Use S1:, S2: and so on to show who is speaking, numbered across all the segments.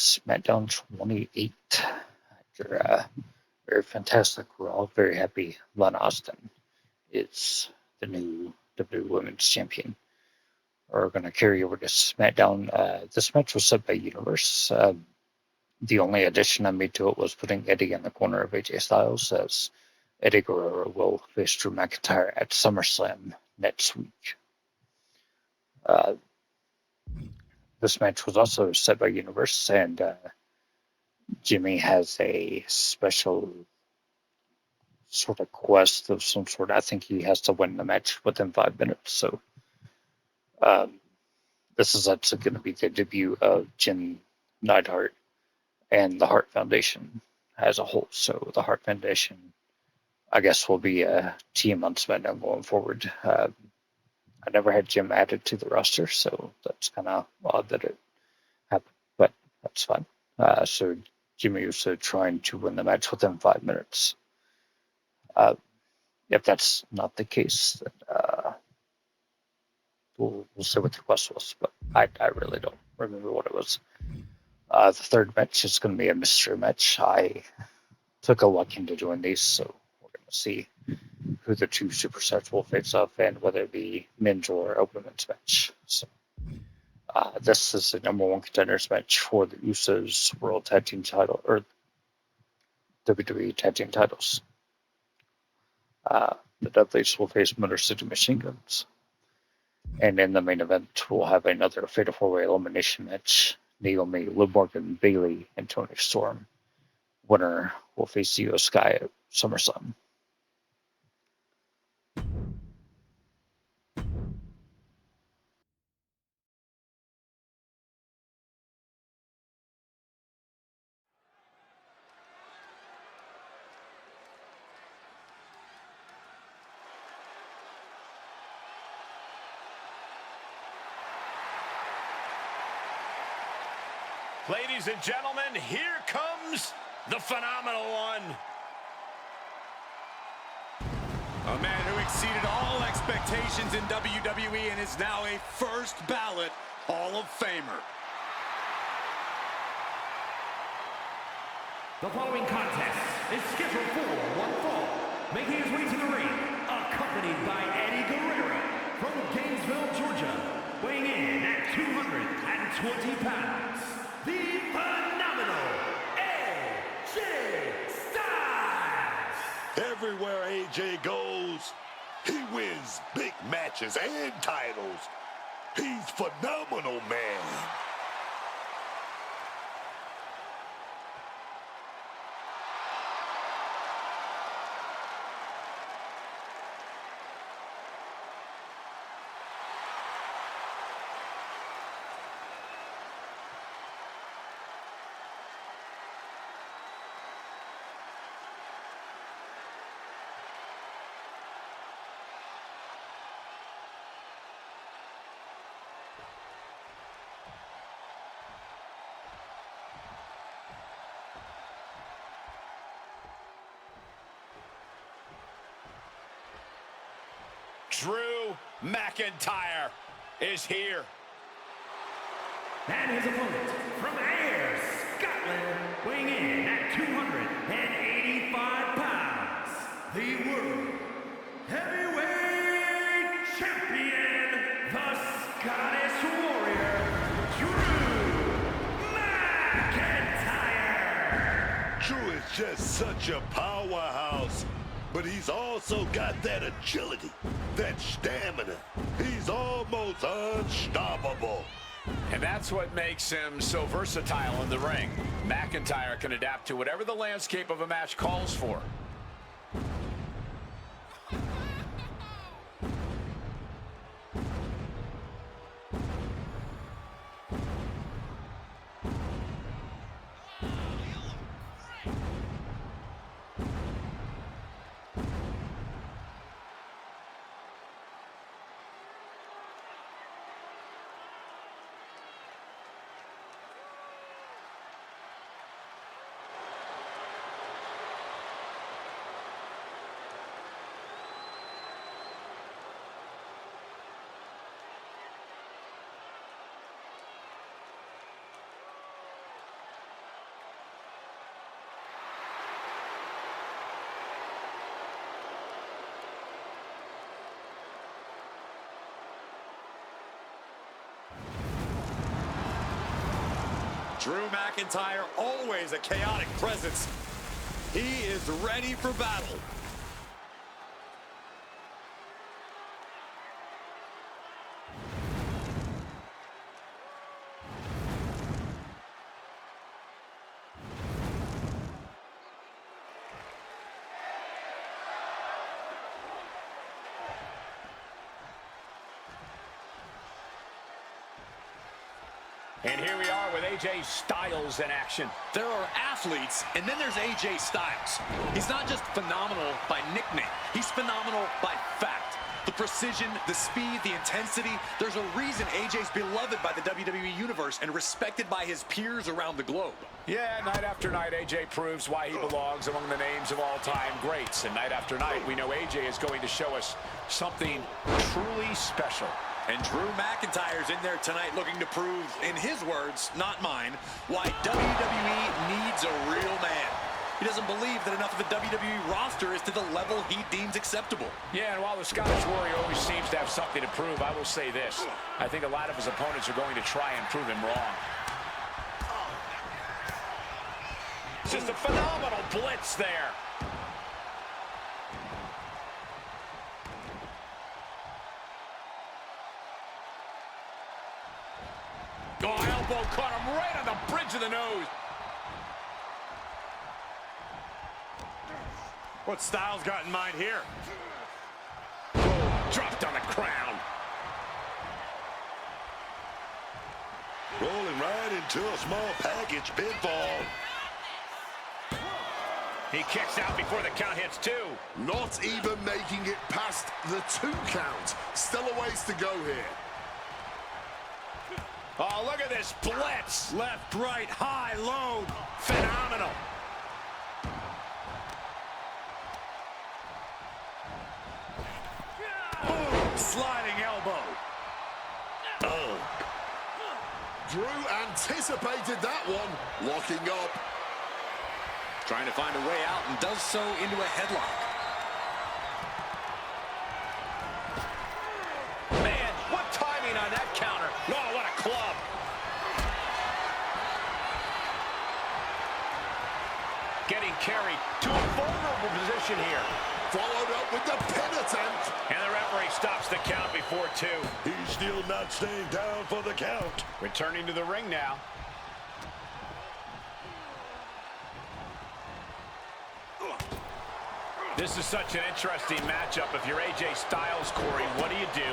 S1: SmackDown 28. After a very fantastic Raw, very happy Lon Austin is the new WWE Women's Champion. We're going to carry over to SmackDown. This match was set by Universe. The only addition I made to it was putting Eddie in the corner of AJ Styles, as Eddie Guerrero will face Drew McIntyre at SummerSlam next week. This match was also set by Universe, and Jimmy has a special sort of quest of some sort. I think he has to win the match within 5 minutes. So this is actually going to be the debut of Jim Neidhart and the Hart Foundation as a whole. So the Hart Foundation, I guess, will be a team on SmackDown going forward. I never had Jim added to the roster, so that's kind of odd that it happened, but that's fine. So Jimmy Uso trying to win the match within 5 minutes. If that's not the case, then we'll see what the quest was, but I really don't remember what it was. The third match is going to be a mystery match. I took a liking to doing these, so we're going to see who the two superstars will face off and whether it be men's or a women's match. So this is the number one contenders match for the Usos World Tag Team title, or WWE Tag Team titles. The Dudleys will face Motor City Machine Guns. And in the main event, we'll have another Fatal 4-Way elimination match. Naomi, Liv Morgan, Bayley, and Toni Storm. Winner will face Io Sky at SummerSlam.
S2: Ladies and gentlemen, here comes the phenomenal one. A man who exceeded all expectations in WWE and is now a first ballot Hall of Famer.
S3: The following contest is scheduled for one fall. Making his way to the ring, accompanied by Eddie Guerrero from Gainesville, Georgia, weighing in at 220 pounds. The phenomenal AJ Styles!
S4: Everywhere AJ goes, he wins big matches and titles. He's phenomenal, man.
S2: Drew McIntyre is here.
S3: And his opponent from Ayr, Scotland, weighing in at 285 pounds, the World Heavyweight Champion, the Scottish Warrior, Drew McIntyre.
S4: Drew is just such a powerhouse. But he's also got that agility, that stamina. He's almost unstoppable.
S2: And that's what makes him so versatile in the ring. McIntyre can adapt to whatever the landscape of a match calls for. Drew McIntyre, always a chaotic presence. He is ready for battle.
S3: And here we are with AJ Styles in action.
S2: There are athletes, and then there's AJ Styles. He's not just phenomenal by nickname. He's phenomenal by fact. The precision, the speed, the intensity. There's a reason AJ's beloved by the WWE Universe and respected by his peers around the globe.
S3: Yeah, night after night, AJ proves why he belongs among the names of all-time greats. And night after night, we know AJ is going to show us something truly special.
S2: And Drew McIntyre's in there tonight looking to prove, in his words, not mine, why WWE needs a real man. He doesn't believe that enough of the WWE roster is to the level he deems acceptable.
S3: Yeah, and while the Scottish Warrior always seems to have something to prove, I will say this. I think a lot of his opponents are going to try and prove him wrong. Just a phenomenal blitz there. Oh, elbow caught him right on the bridge of the nose.
S2: What Styles got in mind here?
S3: Oh, dropped on the crown.
S4: Rolling right into a small package pinfall.
S3: He kicks out before the count hits two.
S5: Not even making it past the 2 count. Still a ways to go here.
S3: Oh, look at this blitz.
S2: Left, right, high, low.
S3: Phenomenal.
S2: Boom, sliding elbow.
S5: Drew anticipated that one. Locking up.
S2: Trying to find a way out and does so into a headlock.
S3: Man, what timing on that counter. Oh, what a club. Getting carried to a vulnerable position here.
S5: Followed up with the pin attempt.
S3: And the referee stops the count before 2.
S4: He's still not staying down for the count.
S3: Returning to the ring now. This is such an interesting matchup. If you're AJ Styles, Corey, what do you do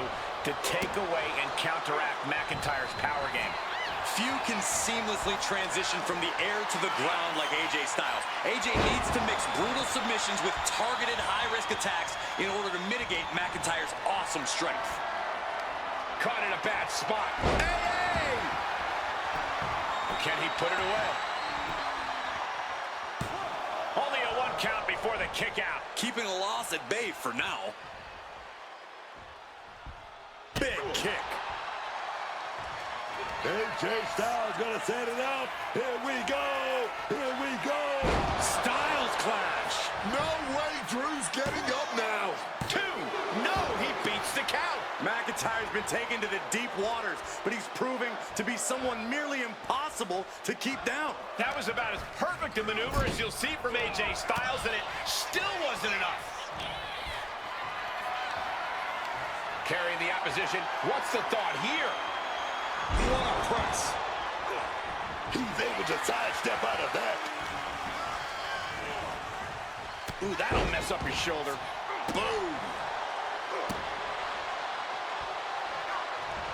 S3: to take away and counteract McIntyre's power game?
S2: Few can seamlessly transition from the air to the ground like AJ Styles. AJ needs to mix brutal submissions with targeted high-risk attacks in order to mitigate McIntyre's awesome strength.
S3: Caught in a bad spot. Hey! Can he put it away? Only a 1 count before the kick out.
S2: Keeping a loss at bay for now. Big kick.
S4: AJ Styles gonna set it up. Here we go. Here we go.
S2: Styles clash.
S5: No way Drew's getting up now.
S3: 2. No, he beats the count.
S2: McIntyre's been taken to the deep waters, but he's proving to be someone merely impossible to keep down.
S3: That was about as perfect a maneuver as you'll see from AJ Styles, and it still wasn't enough. Carrying the opposition. What's the thought here?
S2: What a press.
S4: He's able to sidestep out of that.
S3: Ooh, that'll mess up your shoulder.
S5: Boom.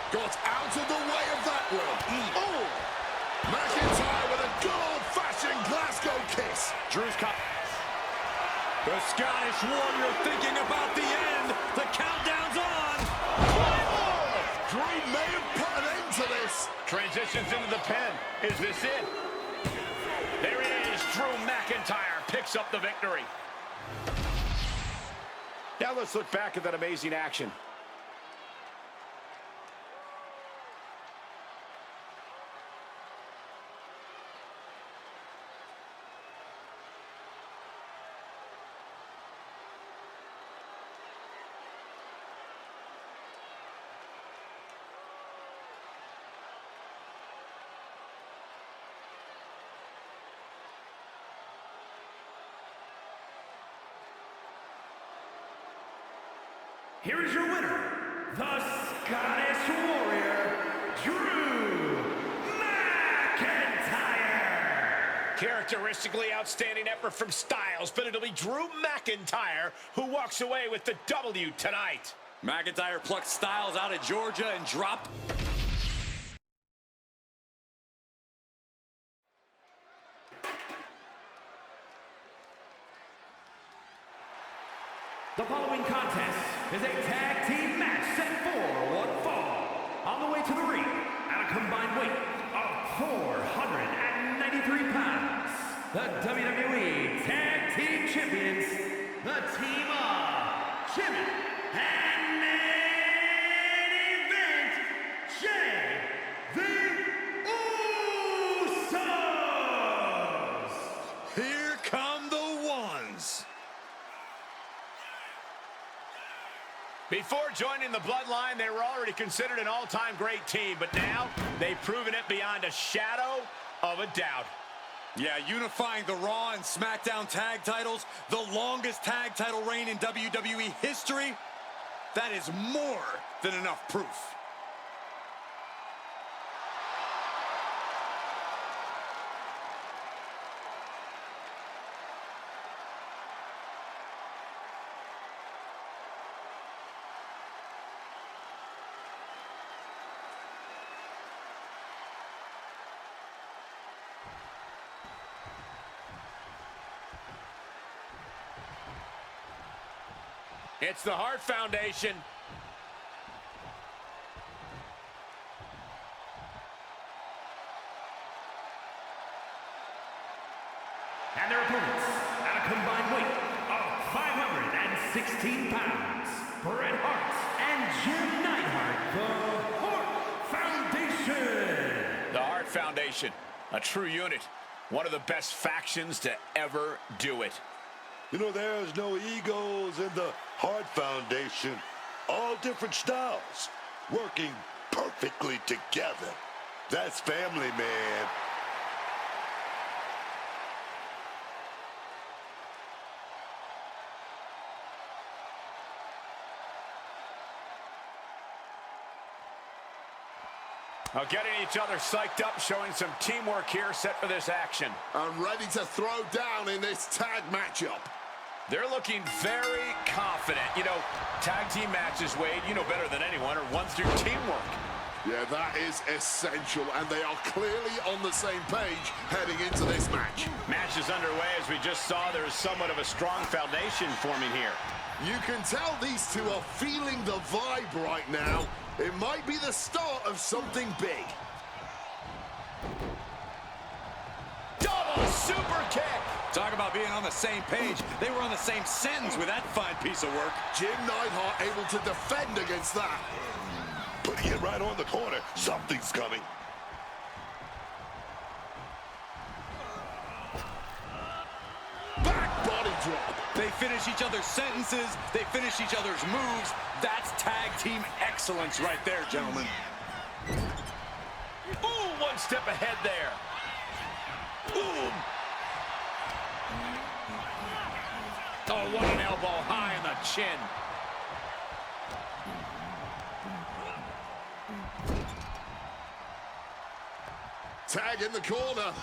S5: Got out of the way of that one. Oh! McIntyre with a good old-fashioned Glasgow kiss.
S3: Drew's caught.
S2: The Scottish Warrior thinking about the end. The countdown's on.
S5: Drew may have put an end to this.
S3: Transitions into the pen. Is this it? There it is. Drew McIntyre picks up the victory. Now let's look back at that amazing action. here is your winner, the Scottish Warrior, Drew McIntyre.
S2: Characteristically outstanding effort from Styles, but it'll be Drew McIntyre who walks away with the W tonight. McIntyre plucked Styles out of Georgia and dropped.
S3: The following contest is a tag team match set for one fall. On the way to the ring, at a combined weight of 493 pounds, the WWE Tag Team Champions, the team of Jimmy and main event, Jay the Usos.
S2: Here come the ones. Before joining the Bloodline, they were already considered an all-time great team, but now they've proven it beyond a shadow of a doubt. Yeah, unifying the Raw and SmackDown tag titles, the longest tag title reign in WWE history, that is more than enough proof. It's the Hart Foundation.
S3: And their opponents, at a combined weight of 516 pounds, Bret Hart and Jim Neidhart, the Hart Foundation.
S2: The Hart Foundation, a true unit. One of the best factions to ever do it.
S4: You know, there's no egos in the Hart Foundation. All different styles, working perfectly together. That's family, man.
S2: Now getting each other psyched up, showing some teamwork here, set for this action.
S5: I'm ready to throw down in this tag matchup.
S2: They're looking very confident. You know, tag team matches, Wade, you know better than anyone, are won through teamwork.
S5: Yeah, that is essential, and they are clearly on the same page heading into this match.
S2: Match is underway. As we just saw, there's somewhat of a strong foundation forming here.
S5: You can tell these two are feeling the vibe right now. It might be the start of something big.
S2: Double super kick.
S6: Talk about being on the same page. They were on the same sentence with that fine piece of work.
S5: Jim Neidhart able to defend against that.
S4: Putting it right on the corner. Something's coming.
S5: Back body drop.
S6: They finish each other's sentences. They finish each other's moves. That's tag team excellence right there, gentlemen.
S2: Ooh, one step ahead there.
S4: Boom.
S2: Oh, what an elbow high in the chin.
S5: Tag in the corner.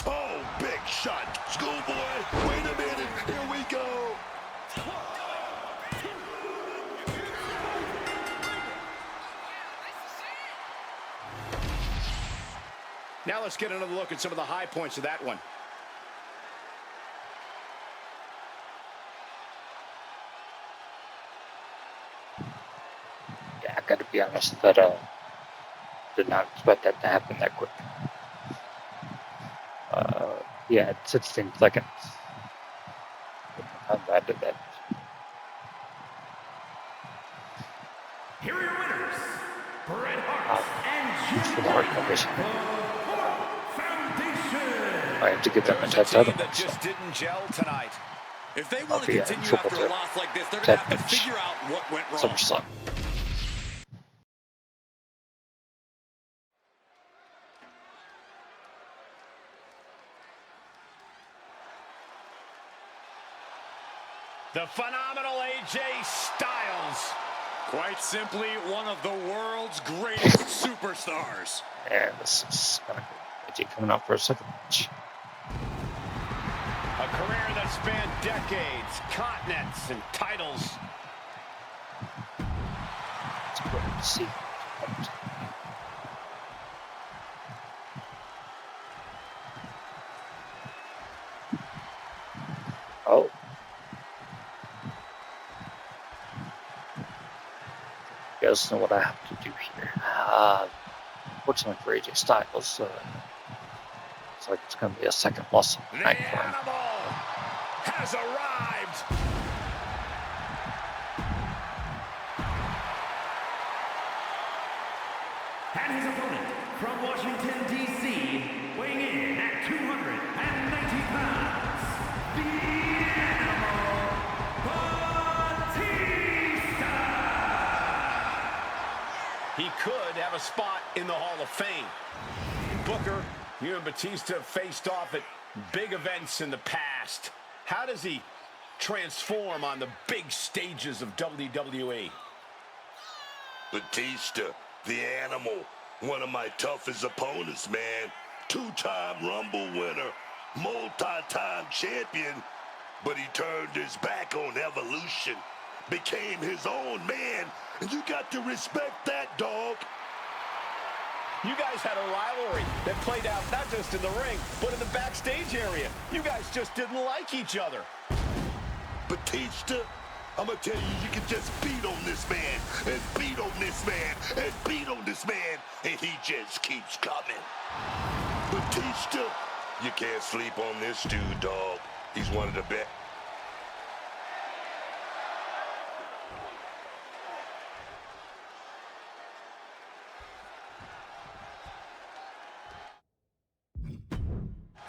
S4: Oh, big shot. Schoolboy, wait a minute. Here we go.
S2: Now let's get another look at some of the high points of that one.
S1: Yeah, I gotta be honest that did not expect that to happen that quick. Yeah, it's 16 seconds. How bad did that?
S3: Here are your winners, Bret Hart
S1: For the Hart Foundation.
S3: Foundation.
S1: I have to get them in
S2: There's
S1: that
S2: a team
S1: title.
S2: that just didn't gel tonight.
S6: If they want to
S1: be a
S6: continue
S1: triple
S6: after a
S1: threat.
S6: loss like this, they're
S1: Tag
S6: going to have to
S1: match.
S6: figure out what went wrong.
S1: SummerSlam.
S3: The phenomenal AJ Styles.
S2: Quite simply, one of the world's greatest superstars.
S1: And this is gonna be AJ coming out for a second match.
S3: A career that spanned decades, continents, and titles.
S1: It's great to see. Oh. You guys know what I have to do here. Fortunately for AJ Styles, it's like it's going to be a second loss of the
S3: The
S1: night for him.
S3: animal has arrived. And his opponent from Washington, D.C., weighing in at 290 pounds, the Animal Batista. He could have a spot in the Hall of Fame. Booker, you and Batista faced off at big events in the past. How does he transform on the big stages of WWE?
S4: Batista, the Animal, one of my toughest opponents, man. Two-time Rumble winner, multi-time champion, but he turned his back on evolution, became his own man, and you got to respect that, dog.
S3: You guys had a rivalry that played out not just in the ring, but in the backstage area. You guys just didn't like each other.
S4: Batista, I'm gonna tell you, you can just beat on this man, and beat on this man, and beat on this man, and he just keeps coming. Batista, you can't sleep on this dude, dog. He's one of the best.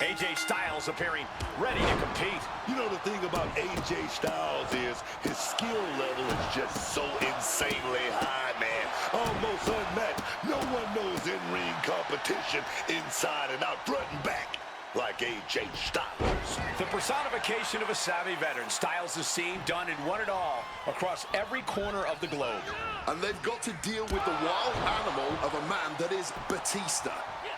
S3: AJ Styles appearing ready to compete.
S4: You know, the thing about AJ Styles is his skill level is just so insanely high, man. Almost unmatched. No one knows in-ring competition inside and out, front and back, like AJ Styles.
S3: The personification of a savvy veteran, Styles has seen, done, and won it all across every corner of the globe.
S5: And they've got to deal with the wild animal of a man that is Batista.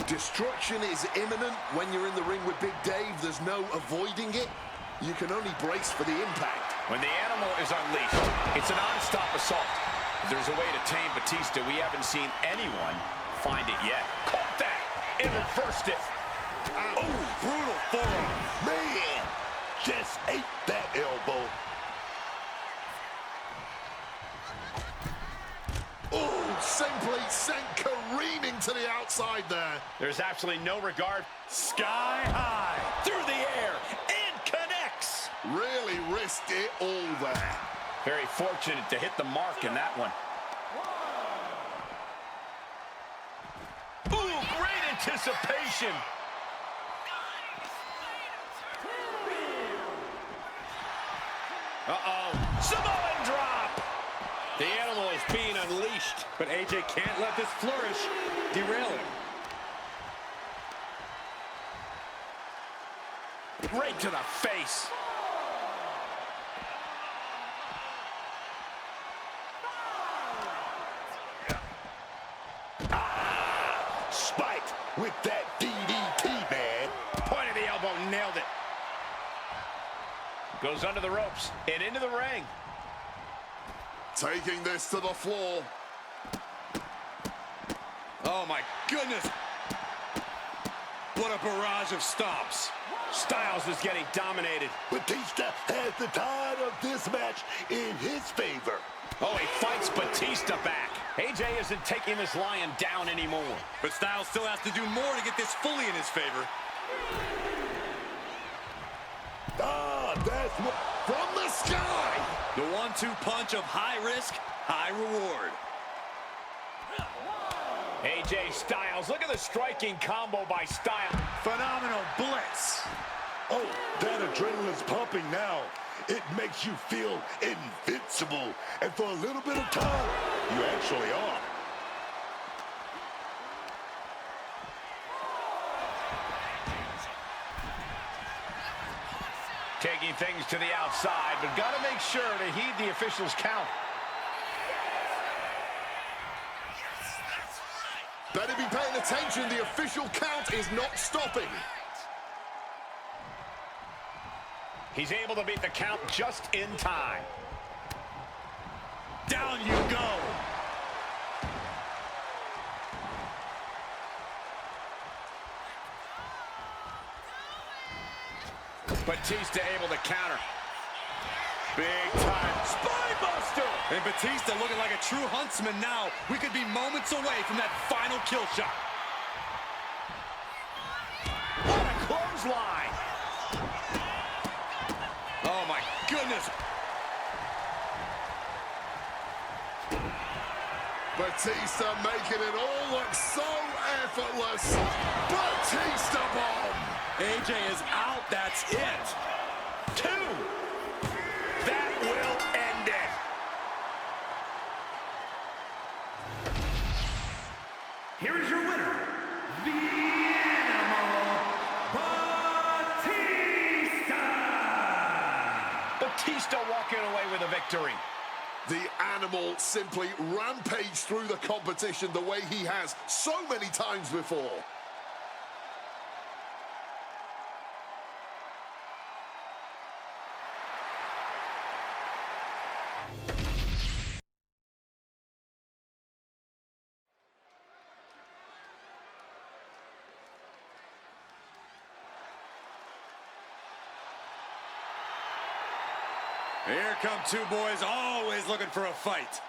S5: Destruction is imminent when you're in the ring with Big Dave. There's no avoiding it. You can only brace for the impact.
S3: When the animal is unleashed, it's a non-stop assault. If there's a way to tame Batista, we haven't seen anyone find it yet. Caught that and reversed it.
S4: Oh, brutal forearm. Man, just ate that elbow.
S5: Oh, simply sent careening to the outside there.
S3: There's absolutely no regard. Sky high, through the air, and connects.
S5: Really risked it all there.
S3: Very fortunate to hit the mark in that one. Ooh, great anticipation. Uh-oh, Samoan drop. The animal is being unleashed.
S2: But AJ can't let this flourish derail him.
S3: Right to the face.
S4: Spiked with that DDT, man.
S3: Point of the elbow, nailed it. Goes under the ropes and into the ring.
S5: Taking this to the floor.
S2: Oh, my goodness. What a barrage of stomps.
S3: Styles is getting dominated.
S4: Batista has the tide of this match in his favor.
S3: Oh, he fights Batista back. AJ isn't taking this lion down anymore.
S2: But Styles still has to do more to get this fully in his favor.
S4: Ah, that's what...
S5: From the sky.
S2: The 1-2 punch of high risk, high reward.
S3: AJ Styles, look at the striking combo by Styles.
S2: Phenomenal blitz.
S4: Oh, that adrenaline's pumping now. It makes you feel invincible. And for a little bit of time, you actually are.
S3: Taking
S6: Taking things to the outside, but got to make sure to heed the official's count.
S5: Better be paying attention. The official count is not stopping.
S6: He's able to beat the count just in time.
S2: Down you go.
S6: Batista able to counter. Big time spinebuster.
S2: And Batista looking like a true huntsman now. We could be moments away from that final kill shot.
S6: What a clothesline.
S2: Oh my goodness.
S5: Batista making it all look so effortless. Batista bomb.
S2: AJ is out, that's it.
S6: 2. That will end it.
S3: Here is your winner, the Animal Batista!
S6: Batista walking away with a victory.
S5: The Animal simply rampaged through the competition the way he has so many times before.
S2: Here come two boys always looking for a fight.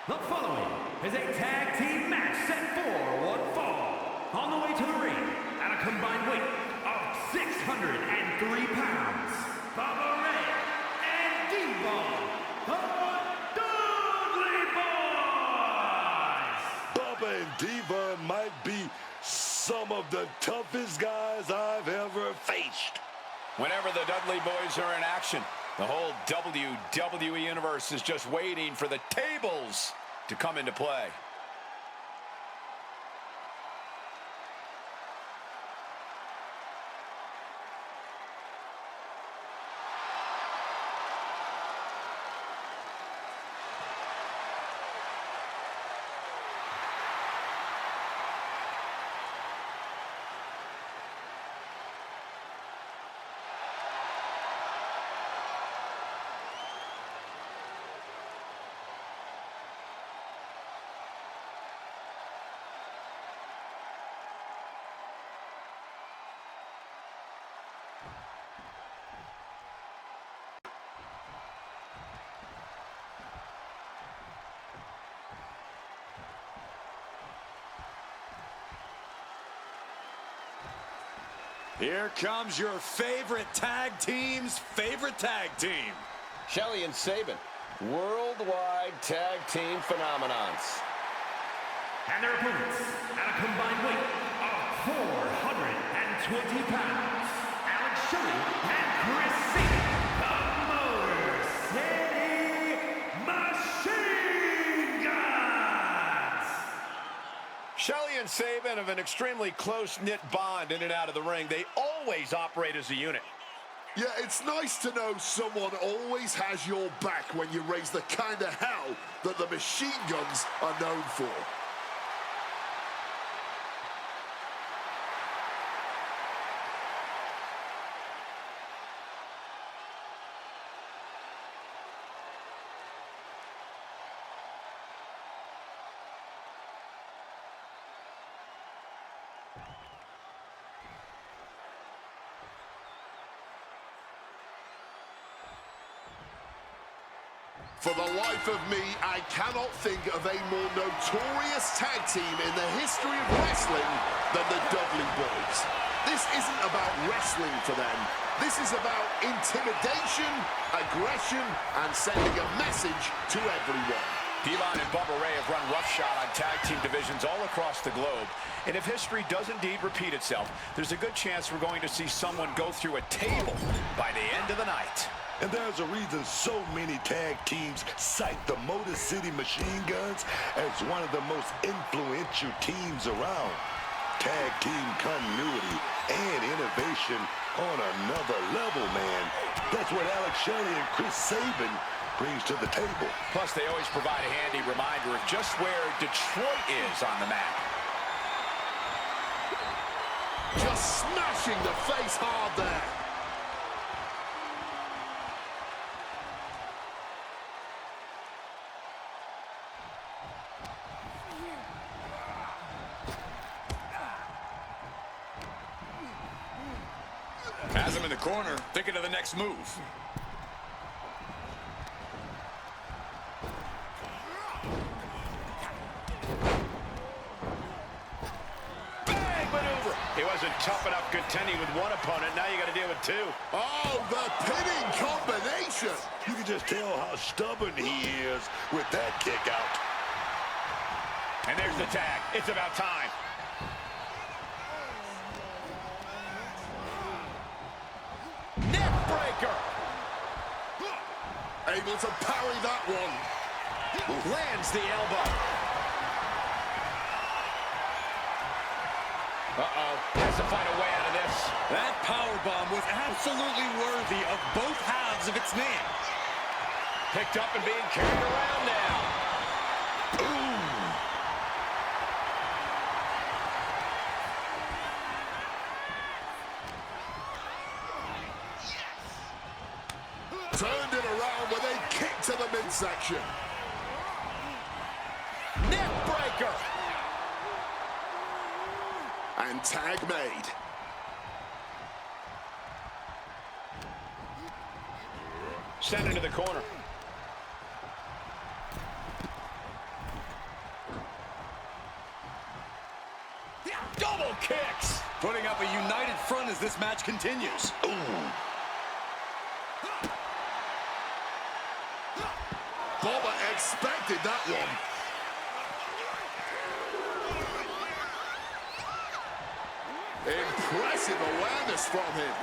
S3: The following is a tag team match set for one fall. On the way to the ring, at a combined weight of 603 pounds, Bubba Ray and Devon, the Dudley Boys!
S4: Bubba and Diva might be some of the toughest guys I've ever faced.
S6: Whenever the Dudley Boys are in action, the whole WWE Universe is just waiting for the tables to come into play.
S2: Here comes your favorite tag team's favorite tag team.
S7: Shelly and Sabin, worldwide tag team phenomenons.
S3: And their opponents, at a combined weight of 420 pounds, Alex Shelley and Chris Sabin, the Motor City Machine Guns!
S6: Shelly and Sabin have an extremely close-knit bond in and out of the ring. They always operate as a unit.
S5: Yeah, it's nice to know someone always has your back when you raise the kind of hell that the Machine Guns are known for. For the life of me, I cannot think of a more notorious tag team in the history of wrestling than the Dudley Boys. This isn't about wrestling for them. This is about intimidation, aggression, and sending a message to everyone.
S6: Devon and Bubba Ray have run roughshod on tag team divisions all across the globe. And if history does indeed repeat itself, there's a good chance we're going to see someone go through a table by the end of the night.
S4: And there's a reason so many tag teams cite the Motor City Machine Guns as one of the most influential teams around. Tag team continuity and innovation on another level, man. That's what Alex Shelley and Chris Sabin brings to the table.
S6: Plus, they always provide a handy reminder of just where Detroit is on the map.
S5: Just smashing the face hard there.
S6: Has him in the corner, thinking of the next move. Bang maneuver. He wasn't tough enough contending with one opponent. Now you got to deal with two.
S5: Oh, the pinning combination.
S4: You can just tell how stubborn he is with that kick out.
S6: And there's the tag. It's about time. Neckbreaker.
S5: Able to parry that one.
S6: Lands the elbow. Uh-oh. Has to find a way out of this.
S2: That powerbomb was absolutely worthy of both halves of its name.
S6: Picked up and being carried around now. Ooh.
S5: Turned it around with a kick to the midsection.
S6: Neckbreaker.
S5: And tag made.
S6: Sent into the corner. Double kicks.
S2: Putting up a united front as this match continues.
S5: Bubba expected that one. Impressive awareness from him.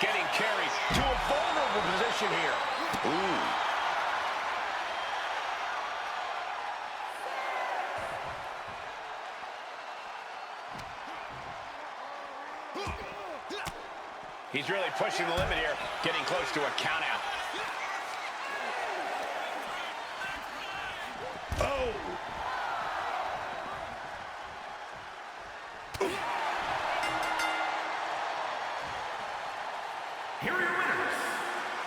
S6: Getting carried to a vulnerable position here. Ooh. He's really pushing the limit here, getting close to a countout.
S4: Oh!
S3: Here are your winners,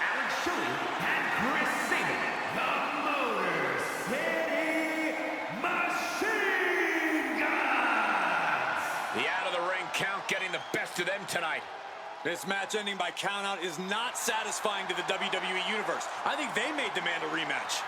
S3: Alex Shelley and Chris Sabin, the Motor City Machine Guns!
S6: The out-of-the-ring count getting the best of them tonight.
S2: This match ending by countout is not satisfying to the WWE Universe. I think they may demand a rematch.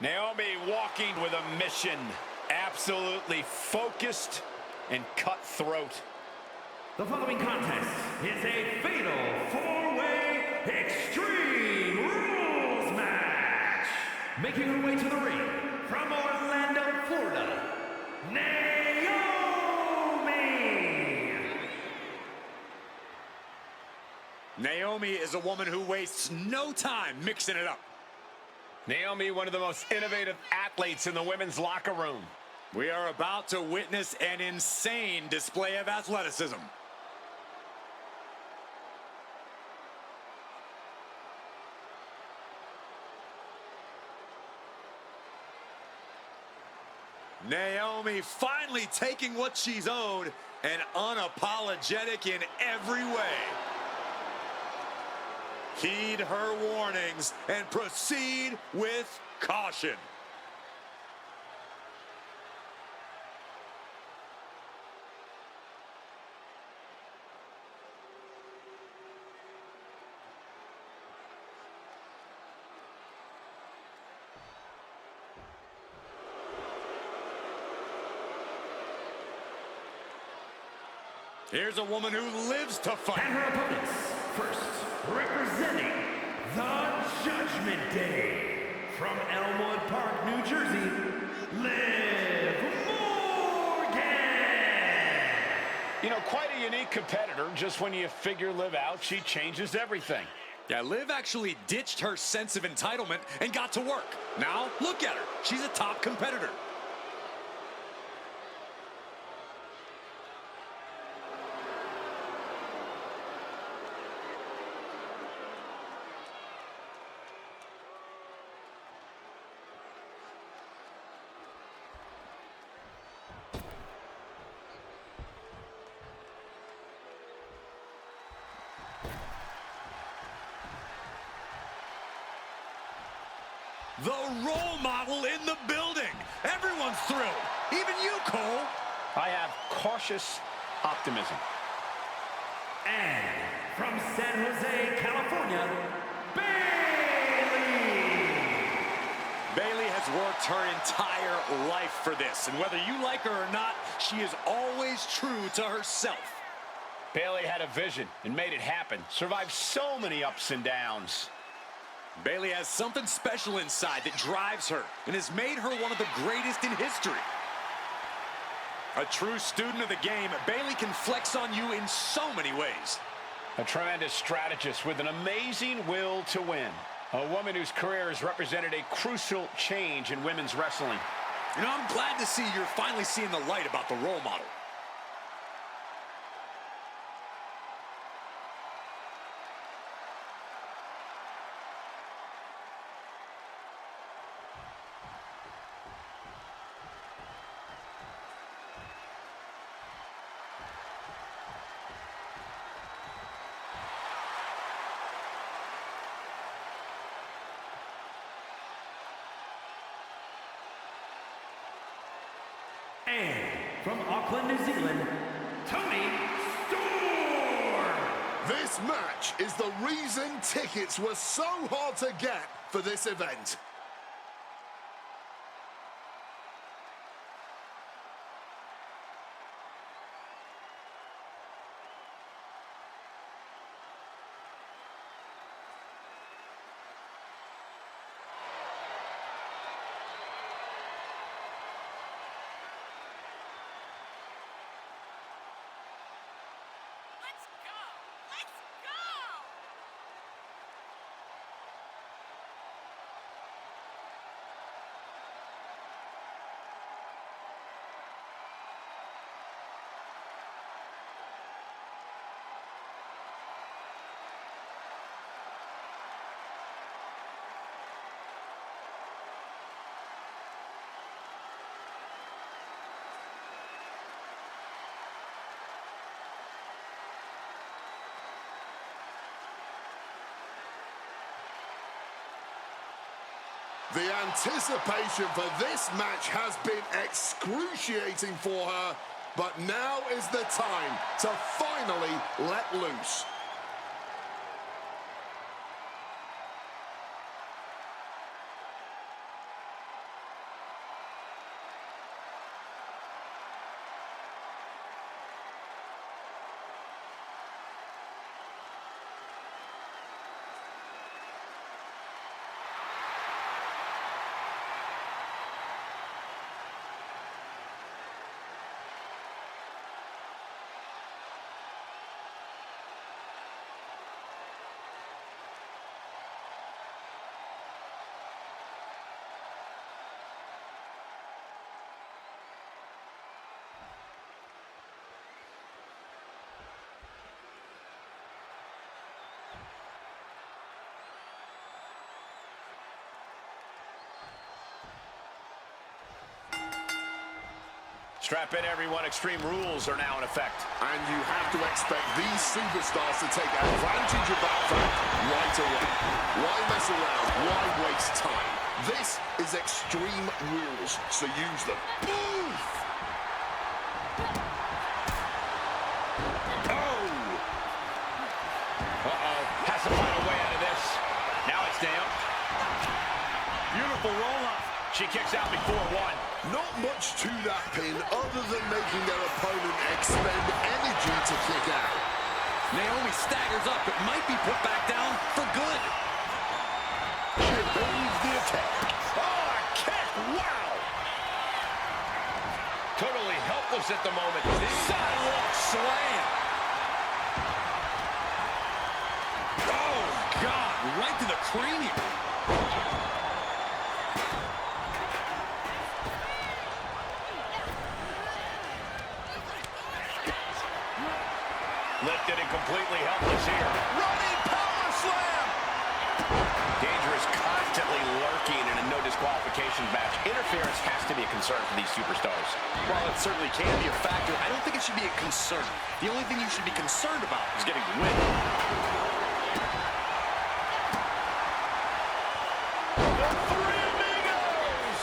S6: Naomi walking with a mission. Absolutely focused and cutthroat.
S3: The following contest is a fatal four-way Extreme Rules match. Making her way to the ring from Orlando, Florida, Naomi!
S2: Naomi is a woman who wastes no time mixing it up.
S6: Naomi, one of the most innovative athletes in the women's locker room.
S2: We are about to witness an insane display of athleticism. Naomi finally taking what she's owed and unapologetic in every way. Heed her warnings and proceed with caution. Here's a woman who lives to fight.
S3: And her opponents, first, representing the Judgment Day, from Elmwood Park, New Jersey, Liv Morgan!
S6: You know, quite a unique competitor. Just when you figure Liv out, she changes everything.
S2: Yeah, Liv actually ditched her sense of entitlement and got to work. Now, look at her. She's a top competitor. The role model in the building. Everyone's thrilled. Even you, Cole.
S6: I have cautious optimism.
S3: And from San Jose, California, Bayley!
S2: Bayley has worked her entire life for this, and whether you like her or not, she is always true to herself.
S6: Bayley had a vision and made it happen. Survived so many ups and downs.
S2: Bayley has something special inside that drives her and has made her one of the greatest in history. A true student of the game, Bayley can flex on you in so many ways.
S6: A tremendous strategist with an amazing will to win. A woman whose career has represented a crucial change in women's wrestling.
S2: You know, I'm glad to see you're finally seeing the light about the role model.
S3: And from Auckland, New Zealand, Tony Storm!
S5: This match is the reason tickets were so hard to get for this event. The anticipation for this match has been excruciating for her, but now is the time to finally let loose.
S6: Strap in, everyone. Extreme rules are now in effect.
S5: And you have to expect these superstars to take advantage of that fact right away. Why mess around? Why waste time? This is Extreme Rules, so use them. Move!
S6: Oh! Uh-oh. Has to find a way out of this. Now it's down. Beautiful roll-up. She kicks out before one.
S5: Not much to that pin other than making their opponent expend energy to kick out.
S2: Naomi staggers up, but might be put back down for good.
S6: She evades the attack. Oh, a kick! Wow! Totally helpless at the moment.
S2: Sidewalk slam. Oh, God, right to the cranium.
S6: Lifted and completely helpless here. Running power slam! Danger is constantly lurking in a no disqualification match. Interference has to be a concern for these superstars.
S2: While it certainly can be a factor, I don't think it should be a concern. The only thing you should be concerned about is getting the win.
S6: The Three Amigos!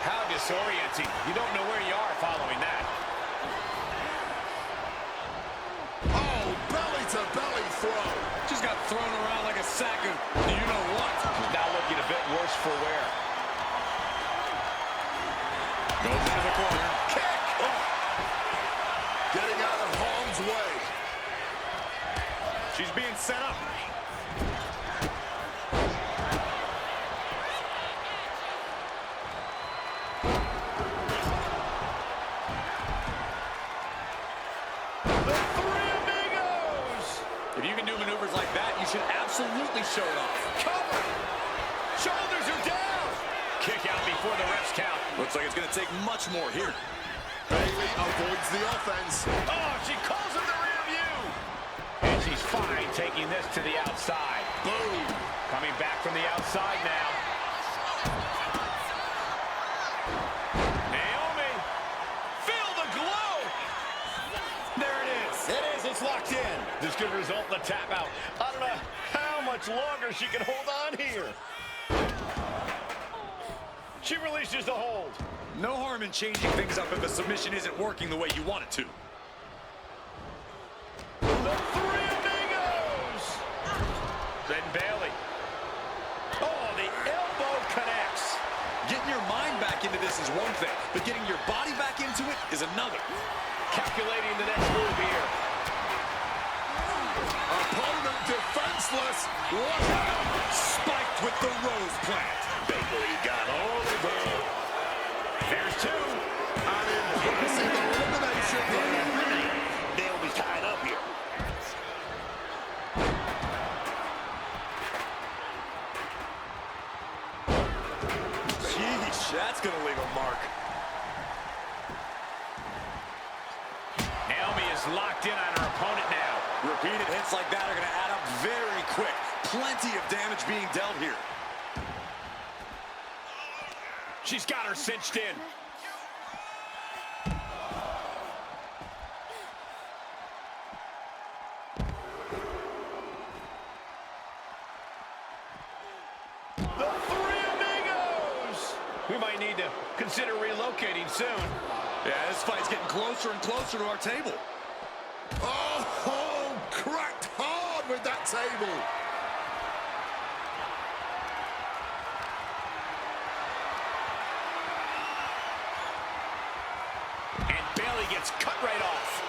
S6: How disorienting. You don't know where you are following that.
S5: Belly throw.
S2: Just got thrown around like a sack of you-know-what.
S6: She's now looking a bit worse for wear.
S2: Goes into the corner.
S6: Kick!
S5: Oh. Getting out of harm's way.
S2: She's being set up. If you can do maneuvers like that, you should absolutely show it off.
S6: Cover! Shoulders are down! Kick out before the refs count.
S2: Looks like it's going to take much more here.
S5: Bailey avoids the offense.
S6: Oh, she calls him the rear view! And she's fine taking this to the outside.
S5: Boom!
S6: Coming back from the outside now. Naomi! Feel the glow! There it is! It's locked in. This could result in a tap out. I don't know how much longer she can hold on here. She releases the hold.
S2: No harm in changing things up if a submission isn't working the way you want it to.
S6: The Three Amigos! Then Bailey. Oh, the elbow connects.
S2: Getting your mind back into this is one thing, but getting your body back into it is another.
S6: Calculating the next move here.
S5: Opponent defenseless. Look out.
S2: Spiked with the rose plant.
S4: Bailey got all of her.
S6: There's two.
S5: An impressive elimination there.
S4: Naomi's tied up here.
S2: Sheesh, that's going to leave a mark.
S6: Naomi is locked in on her opponent now.
S2: Repeated hits like that are going to add up very quick. Plenty of damage being dealt here.
S6: She's got her cinched in. The Three Amigos! We might need to consider relocating soon.
S2: Yeah, this fight's getting closer and closer to our table.
S5: Oh, cracked hard with that table.
S6: And Bailey gets cut right off.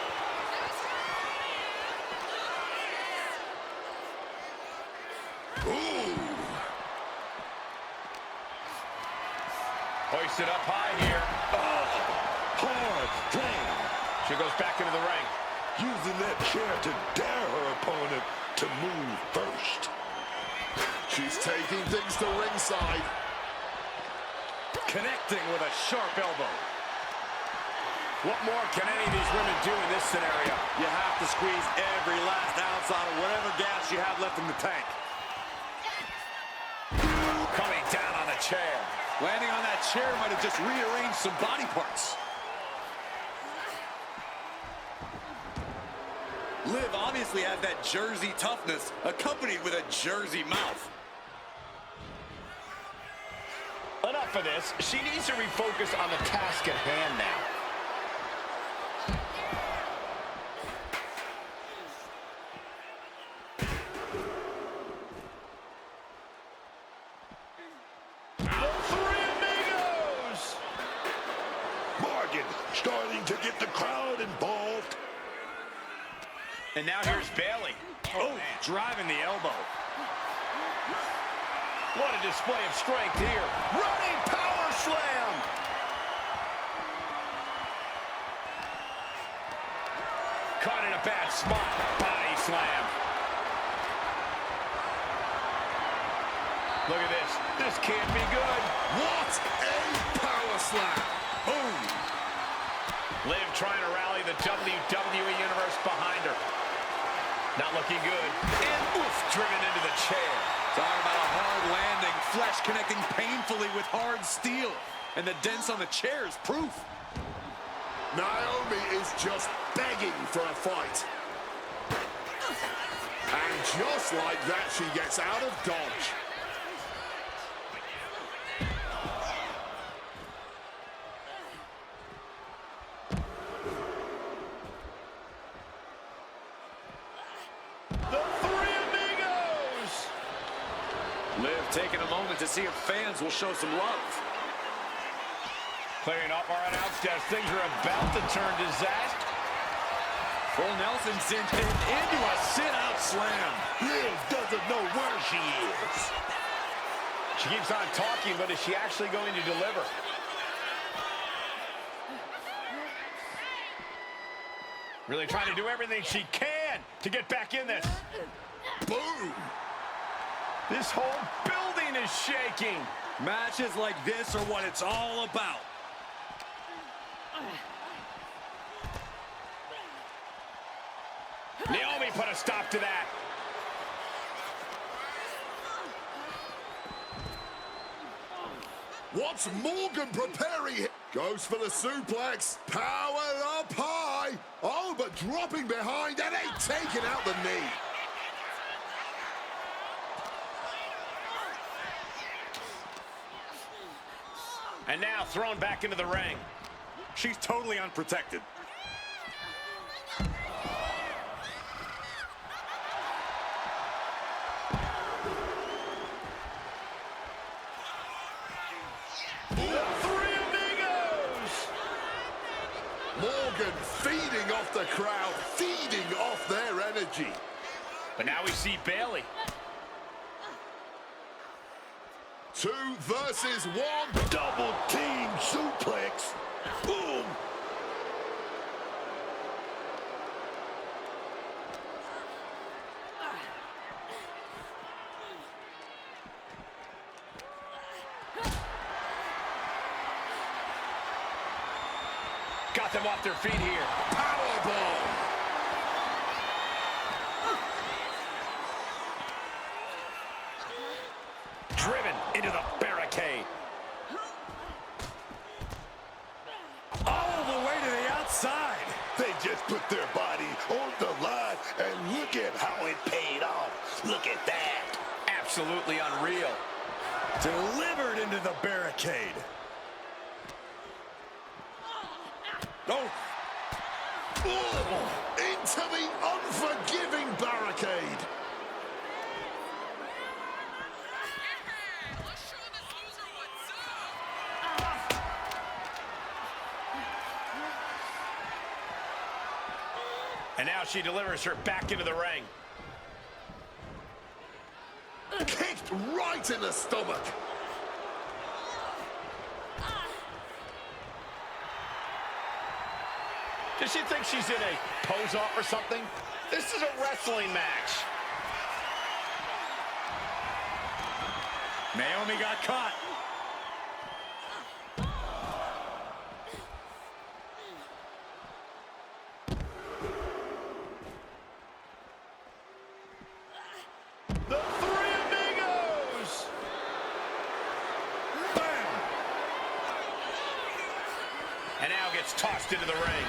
S5: Ooh.
S6: Hoisted up high here.
S4: Oh, hard thing.
S6: She goes back into the ring.
S4: Using that chair to dare her opponent to move first.
S5: She's taking things to ringside.
S2: Connecting with a sharp elbow.
S6: What more can any of these women do in this scenario?
S2: You have to squeeze every last ounce out of whatever gas you have left in the tank.
S6: Coming down on a chair.
S2: Landing on that chair might have just rearranged some body parts. Liv obviously has that Jersey toughness, accompanied with a Jersey mouth.
S6: Enough of this. She needs to refocus on the task at hand now.
S4: Starting to get the crowd involved.
S6: And now here's Bayley.
S2: Oh, driving the elbow.
S6: What a display of strength here. Running power slam. Caught in a bad spot. Body slam. Look at this. This can't be good.
S5: What a power slam.
S6: Boom. Liv trying to rally the WWE Universe behind her. Not looking good. And oof, driven into the chair.
S2: Talking about a hard landing, flesh connecting painfully with hard steel. And the dents on the chair is proof.
S5: Naomi is just begging for a fight. And just like that, she gets out of dodge.
S2: Liv taking a moment to see if fans will show some love.
S6: Clearing up our announce desk. Things are about to turn disaster.
S2: Full Nelson sent him into a sit-out slam.
S4: Liv doesn't know where she is.
S6: She keeps on talking, but is she actually going to deliver? Really trying to do everything she can to get back in this.
S5: Boom!
S6: This whole building is shaking.
S2: Matches like this are what it's all about.
S6: Naomi put a stop to that.
S5: What's Morgan preparing? Goes for the suplex. Powered up high. Oh, but dropping behind and ain't taking out the knee.
S6: And now thrown back into the ring.
S2: She's totally unprotected.
S5: Morgan feeding off the crowd, feeding off their energy.
S6: But now we see Bayley.
S5: 2 versus 1.
S4: Double team suplex. Boom.
S6: Got them off their feet here.
S5: Powerbomb.
S6: Driven into the barricade.
S2: All the way to the outside.
S4: They just put their body on the line, and look at how it paid off. Look at that.
S6: Absolutely unreal.
S2: Delivered into the barricade. Oh.
S5: Oh, into the unforgiving barricade.
S6: And now she delivers her back into the ring.
S5: Kicked right in the stomach.
S6: Does she think she's in a pose-off or something? This is a wrestling match.
S2: Naomi got caught.
S6: The Three Amigos!
S2: Bam!
S6: And now gets tossed into the ring.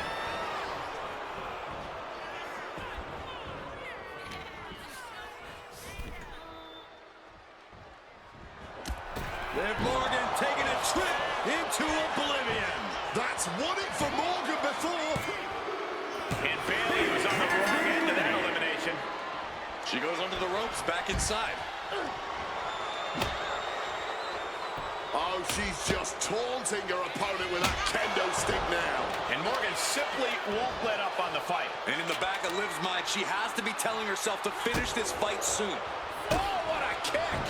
S2: Liv Morgan taking a trip into oblivion.
S5: That's won it for Morgan before.
S6: And Bayley was on the wrong end of that elimination.
S2: She goes under the ropes, back inside.
S5: Oh, she's just taunting her opponent with that kendo stick now.
S6: And Morgan simply won't let up on the fight.
S2: And in the back of Liv's mind, she has to be telling herself to finish this fight soon.
S6: Oh, what a kick!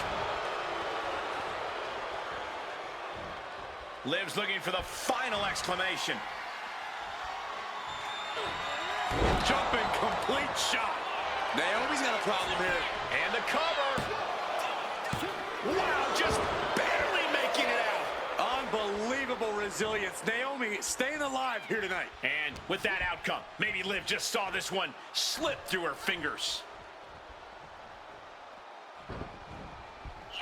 S6: Liv's looking for the final exclamation.
S2: Jumping complete shot. Naomi's got a problem here.
S6: And the cover. Wow, just barely making it out.
S2: Unbelievable resilience. Naomi staying alive here tonight.
S6: And with that outcome, maybe Liv just saw this one slip through her fingers.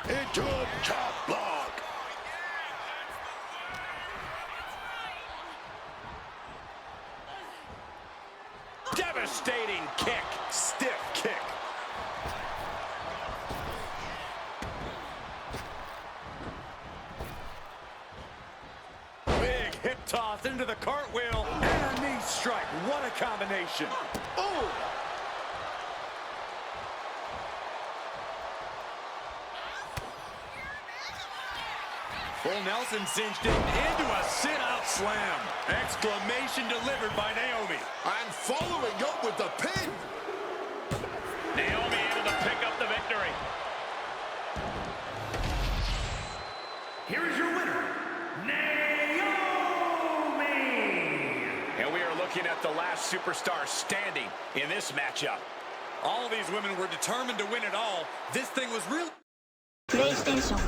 S4: Into a chop block.
S6: Devastating kick.
S2: Stiff kick. Big hip toss into the cartwheel. And a knee strike. What a combination. Oh! Full Nelson cinched it into a sit-out slam. Exclamation delivered by Naomi.
S5: And following up with the pin.
S6: Naomi able to pick up the victory.
S3: Here is your winner, Naomi!
S6: And we are looking at the last superstar standing in this matchup.
S2: All these women were determined to win it all. This thing was real.
S8: PlayStation